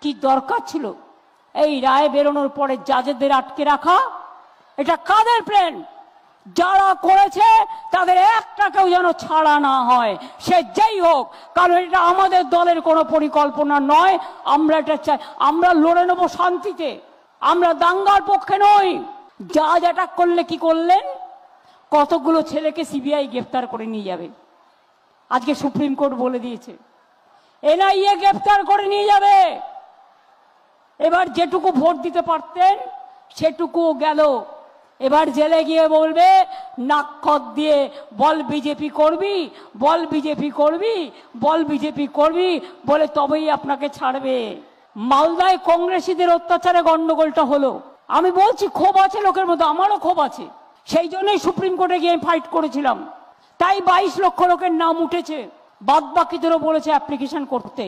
কি দরকার ছিল এই রায় বেরোনোর পরে জাজেদের আটকে রাখা? এটা কাদের প্ল্যান? যারা করেছে তাদের একটাকেও যেন ছাড়া না হয়, সে যেই হোক, কারণ এটা আমাদের দলের কোনো পরিকল্পনা নয়। আমরা এটা চাই, আমরা লড়ে নেবো শান্তিতে, আমরা দাঙ্গার পক্ষে নই। জাজ অ্যাটাক করলে কি করলেন? কতগুলো ছেলেকে সিবিআই গ্রেফতার করে নিয়ে যাবে। আজকে সুপ্রিম কোর্ট বলে দিয়েছে এনআইএ গ্রেফতার করে নিয়ে যাবে। এবার যেটুকু ভোট দিতে পারতেন সেটুকু গেল। এবার জেলে গিয়ে বলবে নাকখত দিয়ে বল বিজেপি করবি, বল বিজেপি করবি, বল বিজেপি করবি বলে তবেই আপনাকে ছাড়বে। মালদায় কংগ্রেসীদের অত্যাচারে গন্ডগোলটা হলো। আমি বলছি ক্ষোভ আছে লোকের মধ্যে, আমারও ক্ষোভ আছে। সেই জন্যই সুপ্রিম কোর্টে গিয়ে ফাইট করেছিলাম। তাই 22 লক্ষ লোকের নাম উঠেছে, বাদ বাকিদেরও বলেছে অ্যাপ্লিকেশন করতে।